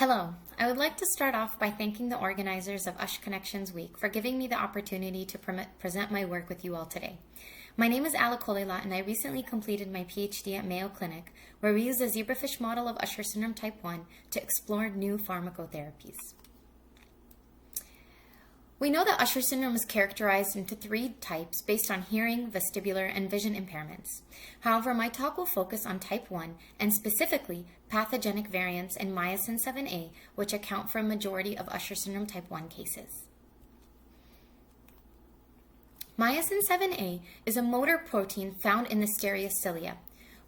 Hello, I would like to start off by thanking the organizers of USH Connections Week for giving me the opportunity to present my work with you all today. My name is Ala Koleila, and I recently completed my PhD at Mayo Clinic, where we used a Zebrafish model of Usher Syndrome Type 1 to explore new pharmacotherapies. We know that Usher syndrome is characterized into three types based on hearing, vestibular, and vision impairments. However, my talk will focus on type 1 and specifically pathogenic variants in myosin 7A, which account for a majority of Usher syndrome type 1 cases. Myosin 7A is a motor protein found in the stereocilia,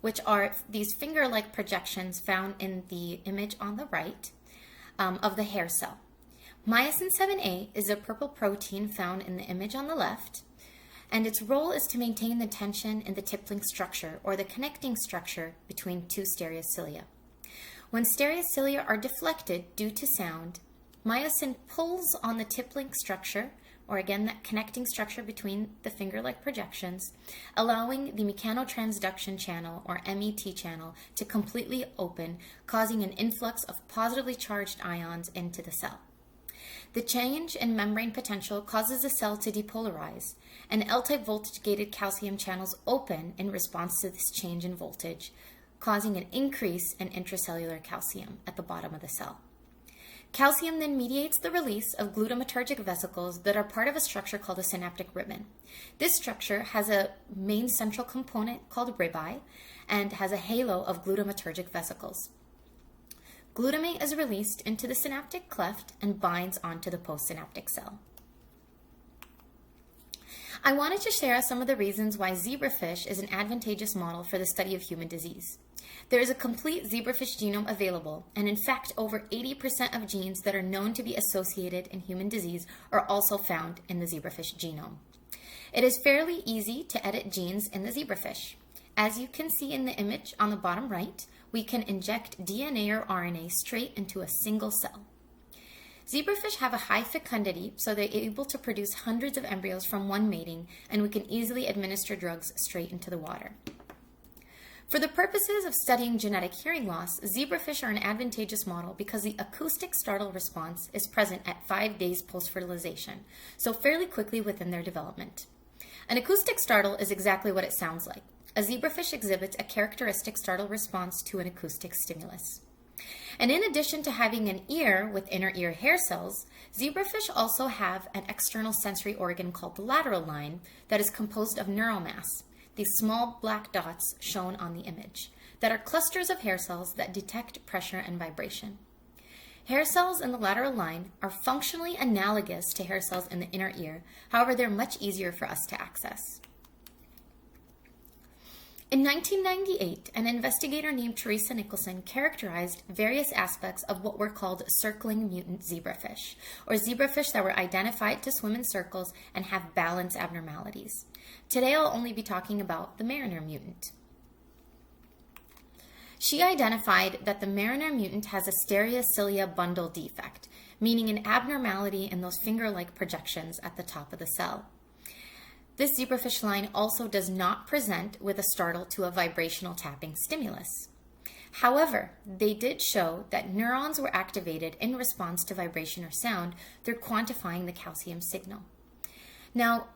which are these finger-like projections found in the image on the right of the hair cell. Myosin 7A is a purple protein found in the image on the left, and its role is to maintain the tension in the tip-link structure, or the connecting structure between two stereocilia. When stereocilia are deflected due to sound, myosin pulls on the tip-link structure, or again that connecting structure between the finger-like projections, allowing the mechanotransduction channel, or MET channel, to completely open, causing an influx of positively charged ions into the cell. The change in membrane potential causes the cell to depolarize, and L-type voltage-gated calcium channels open in response to this change in voltage, causing an increase in intracellular calcium at the bottom of the cell. Calcium then mediates the release of glutamatergic vesicles that are part of a structure called a synaptic ribbon. This structure has a main central component called ribeye and has a halo of glutamatergic vesicles. Glutamate is released into the synaptic cleft and binds onto the postsynaptic cell. I wanted to share some of the reasons why zebrafish is an advantageous model for the study of human disease. There is a complete zebrafish genome available, and in fact, over 80% of genes that are known to be associated in human disease are also found in the zebrafish genome. It is fairly easy to edit genes in the zebrafish. As you can see in the image on the bottom right, we can inject DNA or RNA straight into a single cell. Zebrafish have a high fecundity, so they're able to produce hundreds of embryos from one mating, and we can easily administer drugs straight into the water. For the purposes of studying genetic hearing loss, zebrafish are an advantageous model because the acoustic startle response is present at 5 days post-fertilization, so fairly quickly within their development. An acoustic startle is exactly what it sounds like. A zebrafish exhibits a characteristic startle response to an acoustic stimulus. And in addition to having an ear with inner ear hair cells, zebrafish also have an external sensory organ called the lateral line that is composed of neuromass, these small black dots shown on the image, that are clusters of hair cells that detect pressure and vibration. Hair cells in the lateral line are functionally analogous to hair cells in the inner ear, however, they're much easier for us to access. In 1998, an investigator named Teresa Nicholson characterized various aspects of what were called circling mutant zebrafish, or zebrafish that were identified to swim in circles and have balance abnormalities. Today I'll only be talking about the Mariner mutant. She identified that the Mariner mutant has a stereocilia bundle defect, meaning an abnormality in those finger-like projections at the top of the cell. This zebrafish line also does not present with a startle to a vibrational tapping stimulus. However, they did show that neurons were activated in response to vibration or sound through quantifying the calcium signal. Now,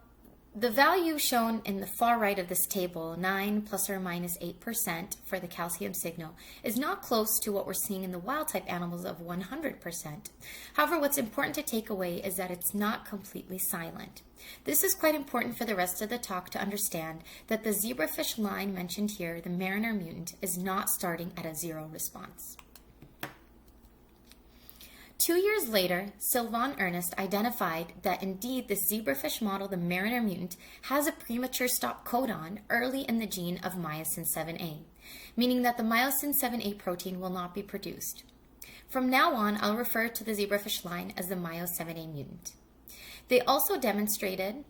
the value shown in the far right of this table, 9 plus or minus 8% for the calcium signal, is not close to what we're seeing in the wild-type animals of 100%. However, what's important to take away is that it's not completely silent. This is quite important for the rest of the talk to understand that the zebrafish line mentioned here, the Mariner mutant, is not starting at a zero response. 2 years later, Sylvain Ernest identified that indeed the zebrafish model, the Mariner mutant, has a premature stop codon early in the gene of myosin 7A, meaning that the myosin 7A protein will not be produced. From now on, I'll refer to the zebrafish line as the myo 7A mutant. They also demonstrated,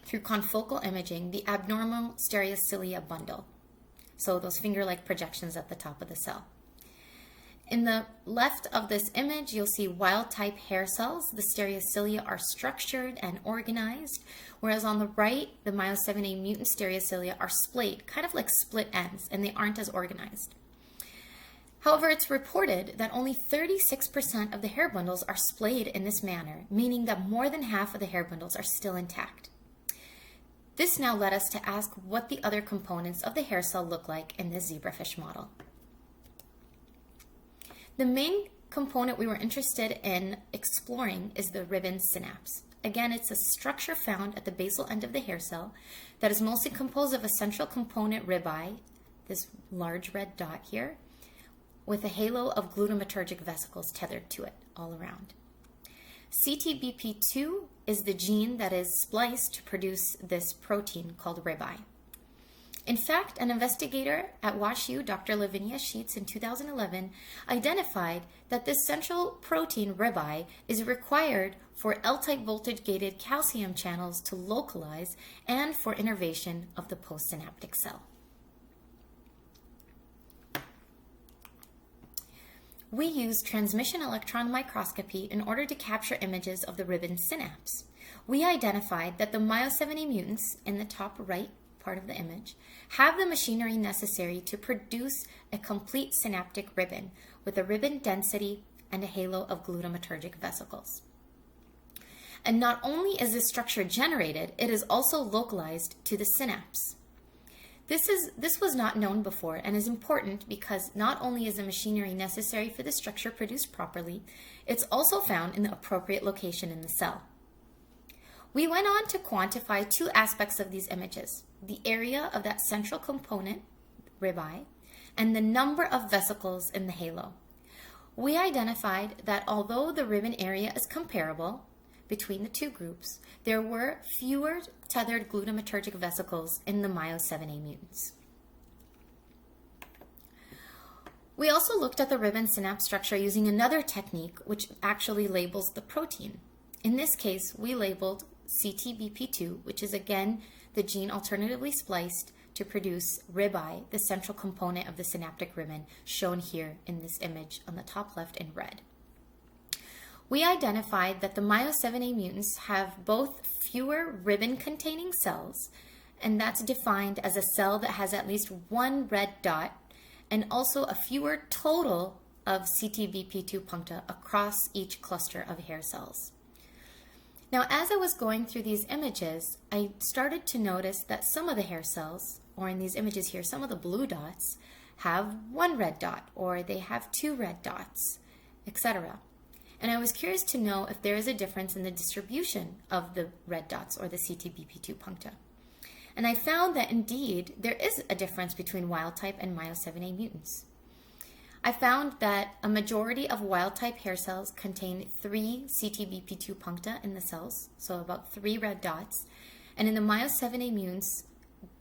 through confocal imaging, the abnormal stereocilia bundle, so those finger-like projections at the top of the cell. In the left of this image, you'll see wild-type hair cells. The stereocilia are structured and organized, whereas on the right, the myo 7A mutant stereocilia are splayed, kind of like split ends, and they aren't as organized. However, it's reported that only 36% of the hair bundles are splayed in this manner, meaning that more than half of the hair bundles are still intact. This now led us to ask what the other components of the hair cell look like in this zebrafish model. The main component we were interested in exploring is the ribbon synapse. Again, it's a structure found at the basal end of the hair cell that is mostly composed of a central component ribeye, this large red dot here, with a halo of glutamatergic vesicles tethered to it all around. CTBP2 is the gene that is spliced to produce this protein called ribeye. In fact, an investigator at WashU, Dr. Lavinia Sheets, in 2011, identified that this central protein ribeye is required for L-type voltage-gated calcium channels to localize and for innervation of the post-synaptic cell. We use transmission electron microscopy in order to capture images of the ribbon synapse. We identified that the myo-7A mutants in the top right part of the image have the machinery necessary to produce a complete synaptic ribbon with a ribbon density and a halo of glutamatergic vesicles. And not only is this structure generated, it is also localized to the synapse. This was not known before and is important because not only is the machinery necessary for the structure produced properly, it's also found in the appropriate location in the cell. We went on to quantify two aspects of these images: the area of that central component, ribeye, and the number of vesicles in the halo. We identified that although the ribbon area is comparable between the two groups, there were fewer tethered glutamatergic vesicles in the myo-7A mutants. We also looked at the ribbon synapse structure using another technique which actually labels the protein. In this case, we labeled CTBP2, which is again the gene alternatively spliced to produce ribeye, the central component of the synaptic ribbon, shown here in this image on the top left in red. We identified that the myo-7A mutants have both fewer ribbon-containing cells, and that's defined as a cell that has at least one red dot, and also a fewer total of CTBP2 puncta across each cluster of hair cells. Now, as I was going through these images, I started to notice that some of the hair cells, or in these images here, some of the blue dots, have one red dot, or they have two red dots, etc. And I was curious to know if there is a difference in the distribution of the red dots or the CTBP2 puncta. And I found that indeed there is a difference between wild-type and myo-7A mutants. I found that a majority of wild-type hair cells contain 3 CTBP2 puncta in the cells, so about 3 red dots. And in the myo-7A mutants,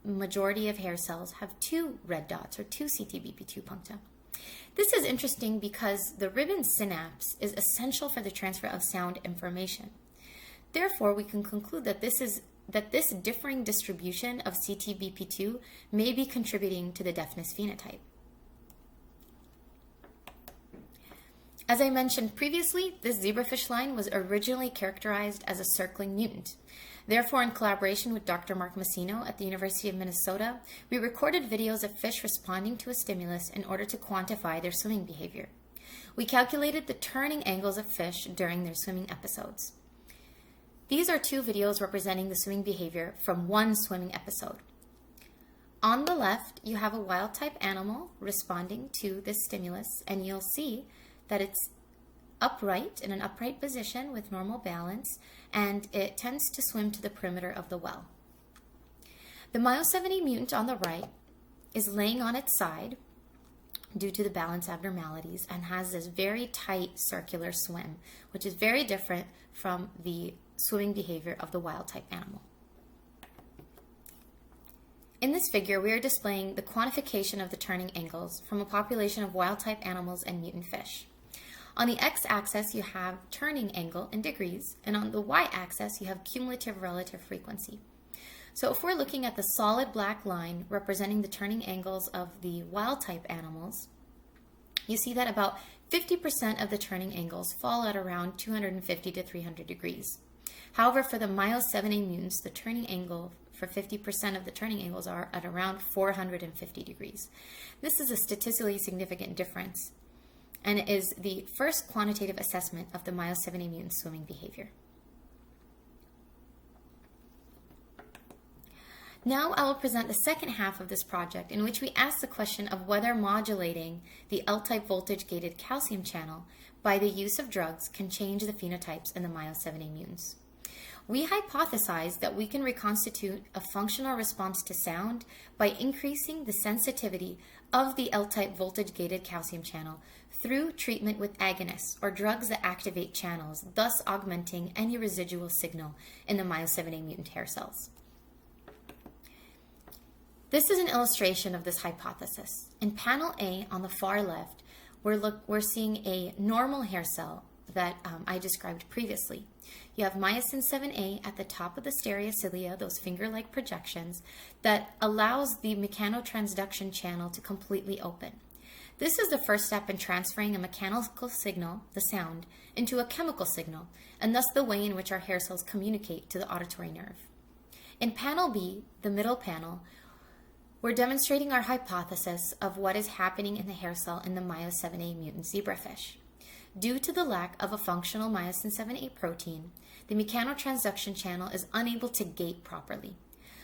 majority of hair cells have 2 red dots or 2 CTBP2 puncta. This is interesting because the ribbon synapse is essential for the transfer of sound information. Therefore, we can conclude that this differing distribution of CTBP2 may be contributing to the deafness phenotype. As I mentioned previously, this zebrafish line was originally characterized as a circling mutant. Therefore, in collaboration with Dr. Mark Massino at the University of Minnesota, we recorded videos of fish responding to a stimulus in order to quantify their swimming behavior. We calculated the turning angles of fish during their swimming episodes. These are 2 videos representing the swimming behavior from one swimming episode. On the left, you have a wild-type animal responding to this stimulus, and you'll see that it's upright, in an upright position with normal balance, and it tends to swim to the perimeter of the well. The myo-7A mutant on the right is laying on its side due to the balance abnormalities and has this very tight circular swim, which is very different from the swimming behavior of the wild-type animal. In this figure, we are displaying the quantification of the turning angles from a population of wild-type animals and mutant fish. On the x-axis, you have turning angle in degrees, and on the y-axis, you have cumulative relative frequency. So if we're looking at the solid black line representing the turning angles of the wild-type animals, you see that about 50% of the turning angles fall at around 250 to 300 degrees. However, for the myo-7A mutants, the turning angle for 50% of the turning angles are at around 450 degrees. This is a statistically significant difference and is the first quantitative assessment of the myo7A mutant swimming behavior. Now I will present the second half of this project, in which we ask the question of whether modulating the L-type voltage-gated calcium channel by the use of drugs can change the phenotypes in the myo7A mutants. We hypothesize that we can reconstitute a functional response to sound by increasing the sensitivity of the L-type voltage-gated calcium channel through treatment with agonists, or drugs that activate channels, thus augmenting any residual signal in the myo7A mutant hair cells. This is an illustration of this hypothesis. In panel A on the far left, we're seeing a normal hair cell that I described previously. You have myosin 7A at the top of the stereocilia, those finger-like projections, that allows the mechanotransduction channel to completely open. This is the first step in transferring a mechanical signal, the sound, into a chemical signal, and thus the way in which our hair cells communicate to the auditory nerve. In panel B, the middle panel, we're demonstrating our hypothesis of what is happening in the hair cell in the myo7A mutant zebrafish. Due to the lack of a functional myosin 7A protein, the mechanotransduction channel is unable to gate properly.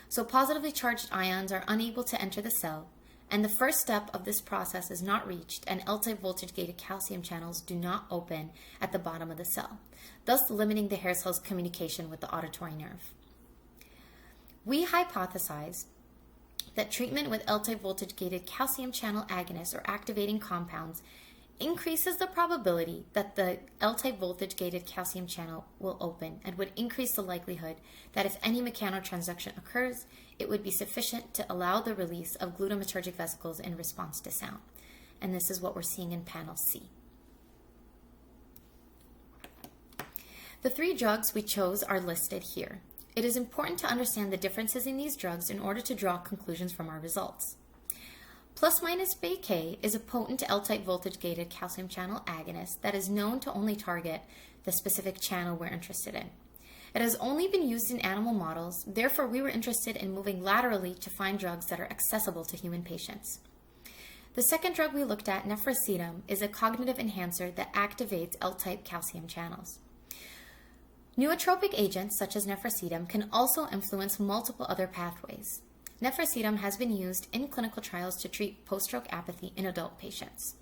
So positively charged ions are unable to enter the cell, and the first step of this process is not reached, and L-type voltage-gated calcium channels do not open at the bottom of the cell, thus limiting the hair cell's communication with the auditory nerve. We hypothesized that treatment with L-type voltage-gated calcium channel agonists or activating compounds increases the probability that the L-type voltage-gated calcium channel will open, and would increase the likelihood that if any mechanotransduction occurs, it would be sufficient to allow the release of glutamatergic vesicles in response to sound. And this is what we're seeing in panel C. The three drugs we chose are listed here. It is important to understand the differences in these drugs in order to draw conclusions from our results. Plus minus BK is a potent L-type voltage-gated calcium channel agonist that is known to only target the specific channel we're interested in. It has only been used in animal models, therefore we were interested in moving laterally to find drugs that are accessible to human patients. The second drug we looked at, nephrocetum, is a cognitive enhancer that activates L-type calcium channels. Nootropic agents, such as nephrocetum, can also influence multiple other pathways. Nephrocetum has been used in clinical trials to treat post-stroke apathy in adult patients.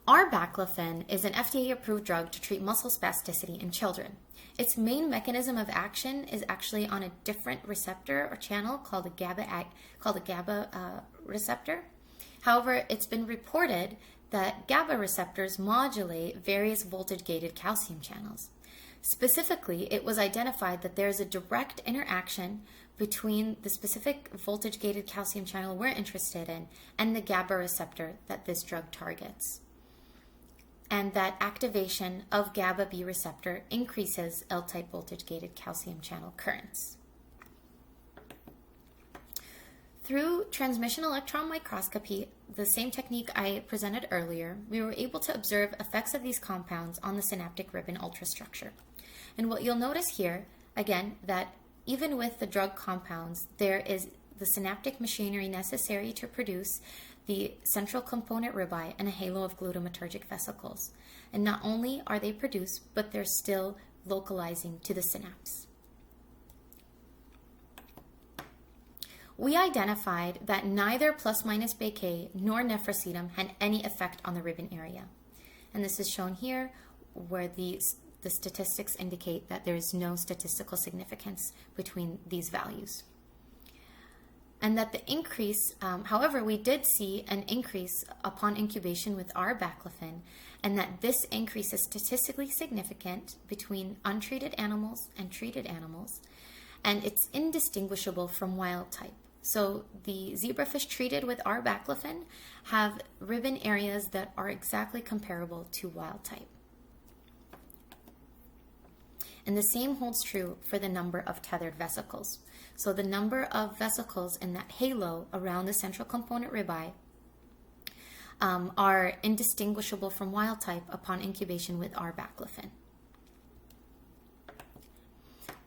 Arbaclofen is an FDA-approved drug to treat muscle spasticity in children. Its main mechanism of action is actually on a different receptor or channel called a GABA receptor. However, it's been reported that GABA receptors modulate various voltage-gated calcium channels. Specifically, it was identified that there is a direct interaction between the specific voltage-gated calcium channel we're interested in and the GABA receptor that this drug targets, and that activation of GABA B receptor increases L-type voltage-gated calcium channel currents. Through transmission electron microscopy, the same technique I presented earlier, we were able to observe effects of these compounds on the synaptic ribbon ultrastructure. And what you'll notice here, again, that even with the drug compounds, there is the synaptic machinery necessary to produce the central component ribeye and a halo of glutamatergic vesicles. And not only are they produced, but they're still localizing to the synapse. We identified that neither plus minus BK nor nephrocetum had any effect on the ribbon area. And this is shown here, where the statistics indicate that there is no statistical significance between these values. And that the increase, however, we did see an increase upon incubation with arbaclofen, and that this increase is statistically significant between untreated animals and treated animals, and it's indistinguishable from wild type. So the zebrafish treated with arbaclofen have ribbon areas that are exactly comparable to wild type. And the same holds true for the number of tethered vesicles. So the number of vesicles in that halo around the central component ribeye are indistinguishable from wild type upon incubation with arbaclofen.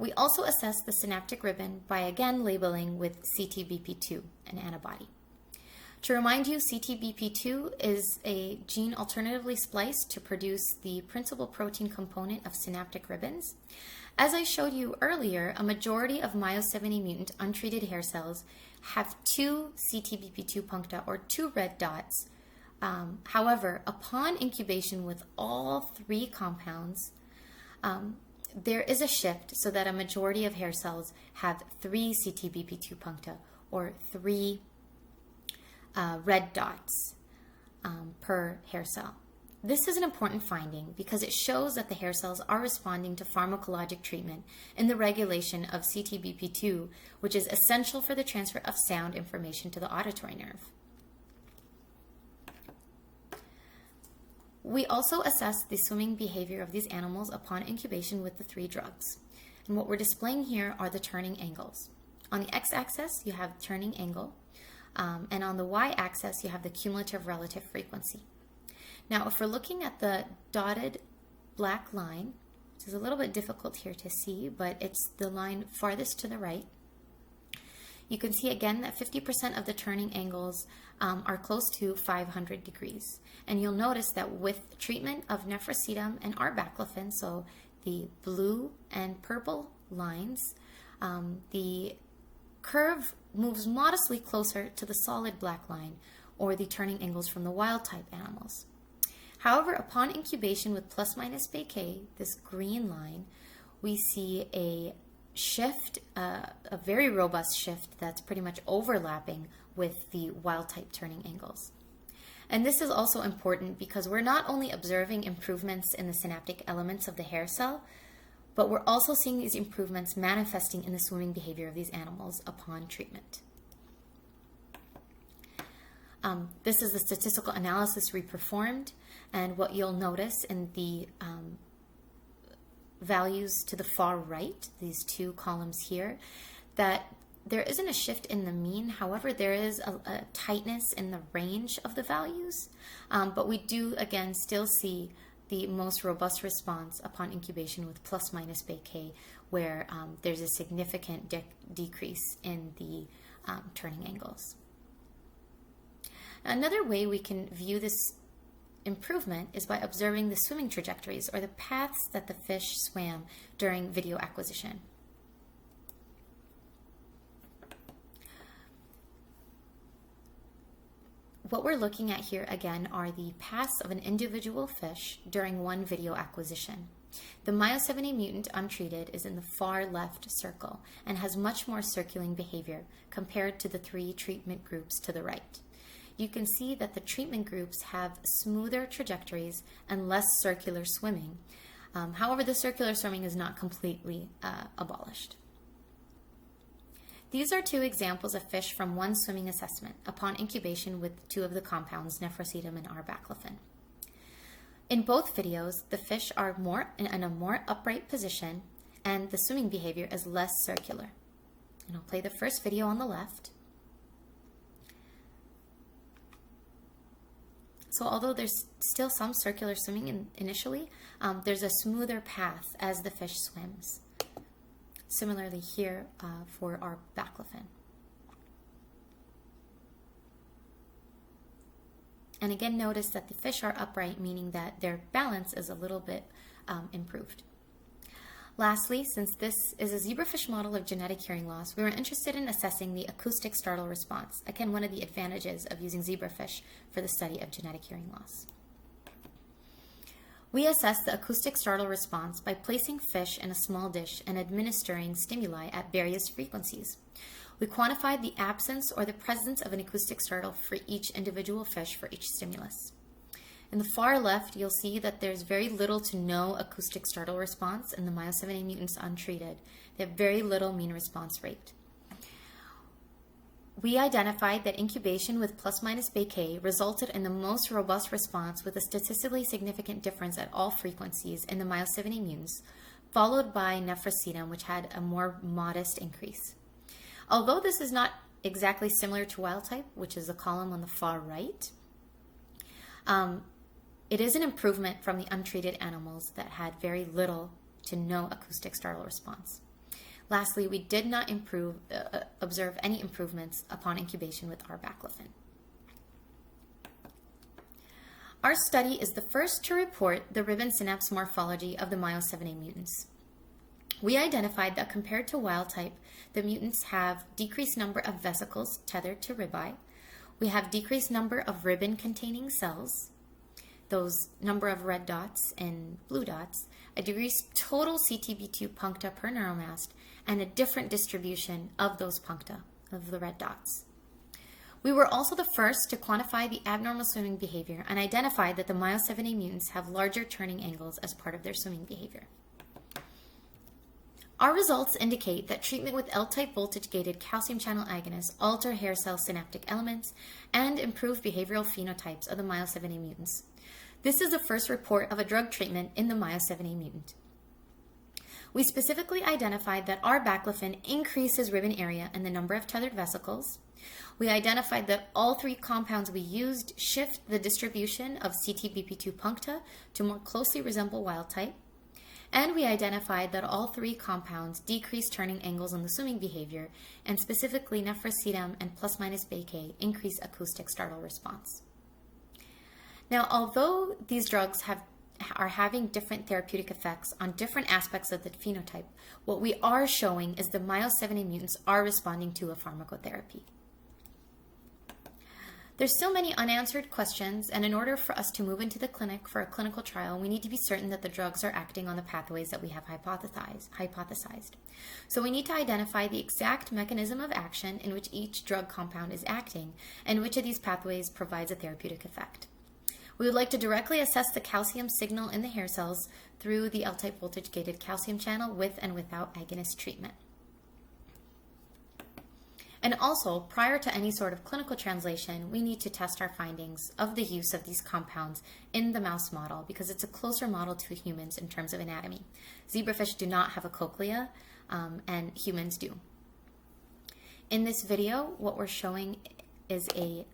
We also assess the synaptic ribbon by again labeling with CTBP2, an antibody. To remind you, CTBP2 is a gene alternatively spliced to produce the principal protein component of synaptic ribbons. As I showed you earlier, a majority of myo-70 mutant untreated hair cells have two CTBP2 puncta, or two red dots. However, upon incubation with all three compounds, there is a shift so that a majority of hair cells have three CTBP2 puncta, or three red dots per hair cell. This is an important finding because it shows that the hair cells are responding to pharmacologic treatment in the regulation of CTBP2, which is essential for the transfer of sound information to the auditory nerve. We also assess the swimming behavior of these animals upon incubation with the three drugs. And what we're displaying here are the turning angles. On the x-axis, you have turning angle, and on the y-axis, you have the cumulative relative frequency. Now, if we're looking at the dotted black line, which is a little bit difficult here to see, but it's the line farthest to the right, you can see again that 50% of the turning angles are close to 500 degrees. And you'll notice that with treatment of nephrocetum and arbaclofen, so the blue and purple lines, the curve moves modestly closer to the solid black line, or the turning angles from the wild type animals. However, upon incubation with plus minus K, this green line, we see a shift, a very robust shift that's pretty much overlapping with the wild type turning angles. And this is also important because we're not only observing improvements in the synaptic elements of the hair cell, but we're also seeing these improvements manifesting in the swimming behavior of these animals upon treatment. This is the statistical analysis we performed, and what you'll notice in the values to the far right, these two columns here, that there isn't a shift in the mean. However, there is a tightness in the range of the values, but we do again still see the most robust response upon incubation with plus minus K, where there's a significant decrease in the turning angles. Another way we can view this improvement is by observing the swimming trajectories, or the paths that the fish swam during video acquisition. What we're looking at here again are the paths of an individual fish during one video acquisition. The myo-70 mutant untreated is in the far left circle and has much more circulating behavior compared to the three treatment groups to the right. You can see that the treatment groups have smoother trajectories and less circular swimming. However, the circular swimming is not completely abolished. These are two examples of fish from one swimming assessment upon incubation with two of the compounds, nephrocetum and arbaclofen. In both videos, the fish are in a more upright position and the swimming behavior is less circular. And I'll play the first video on the left. So although there's still some circular swimming initially, there's a smoother path as the fish swims. Similarly here for our baclofen. And again, notice that the fish are upright, meaning that their balance is a little bit improved. Lastly, since this is a zebrafish model of genetic hearing loss, we were interested in assessing the acoustic startle response. Again, one of the advantages of using zebrafish for the study of genetic hearing loss. We assessed the acoustic startle response by placing fish in a small dish and administering stimuli at various frequencies. We quantified the absence or the presence of an acoustic startle for each individual fish for each stimulus. In the far left, you'll see that there's very little to no acoustic startle response in the myo-70 mutants untreated. They have very little mean response rate. We identified that incubation with plus minus K resulted in the most robust response with a statistically significant difference at all frequencies in the myo-70 mutants, followed by nephrocetum, which had a more modest increase. Although this is not exactly similar to wild type, which is the column on the far right, it is an improvement from the untreated animals that had very little to no acoustic startle response. Lastly, we did not observe any improvements upon incubation with our baclofen. Our study is the first to report the ribbon synapse morphology of the myo-7A mutants. We identified that compared to wild type, the mutants have decreased number of vesicles tethered to ribbi. We have decreased number of ribbon-containing cells, those number of red dots and blue dots, a decreased total CTB2 puncta per neuromass, and a different distribution of those puncta, of the red dots. We were also the first to quantify the abnormal swimming behavior and identified that the myo-7A mutants have larger turning angles as part of their swimming behavior. Our results indicate that treatment with L-type voltage-gated calcium channel agonists alter hair cell synaptic elements and improve behavioral phenotypes of the myo-7A mutants. This is the first report of a drug treatment in the myo-7A mutant. We specifically identified that our baclofen increases ribbon area and the number of tethered vesicles. We identified that all three compounds we used shift the distribution of CTBP2 puncta to more closely resemble wild type. And we identified that all three compounds decrease turning angles in the swimming behavior, and specifically nephrocetum and plus-minus Bk increase acoustic startle response. Now, although these drugs are having different therapeutic effects on different aspects of the phenotype, what we are showing is the myo-7A mutants are responding to a pharmacotherapy. There's still many unanswered questions, and in order for us to move into the clinic for a clinical trial, we need to be certain that the drugs are acting on the pathways that we have hypothesized. So we need to identify the exact mechanism of action in which each drug compound is acting, and which of these pathways provides a therapeutic effect. We would like to directly assess the calcium signal in the hair cells through the L-type voltage-gated calcium channel with and without agonist treatment. And also, prior to any sort of clinical translation, we need to test our findings of the use of these compounds in the mouse model because it's a closer model to humans in terms of anatomy. Zebrafish do not have a cochlea, and humans do. In this video, what we're showing is a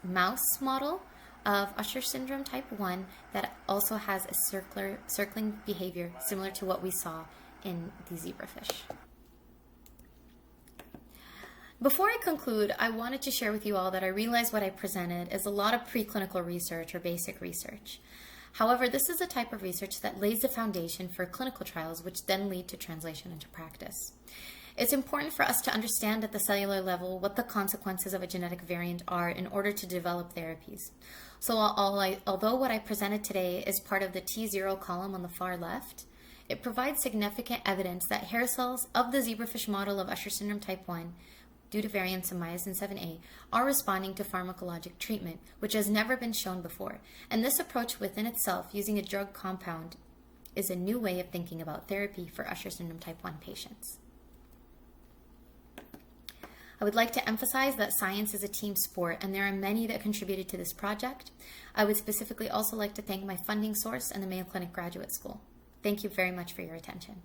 mouse model of Usher Syndrome Type 1 that also has a circling behavior similar to what we saw in the zebrafish. Before I conclude, I wanted to share with you all that I realize what I presented is a lot of preclinical research or basic research. However, this is a type of research that lays the foundation for clinical trials, which then lead to translation into practice. It's important for us to understand at the cellular level what the consequences of a genetic variant are in order to develop therapies. So although what I presented today is part of the T0 column on the far left, it provides significant evidence that hair cells of the zebrafish model of Usher Syndrome Type 1 due to variants in myosin 7A, are responding to pharmacologic treatment, which has never been shown before. And this approach within itself, using a drug compound, is a new way of thinking about therapy for Usher Syndrome Type 1 patients. I would like to emphasize that science is a team sport, and there are many that contributed to this project. I would specifically also like to thank my funding source and the Mayo Clinic Graduate School. Thank you very much for your attention.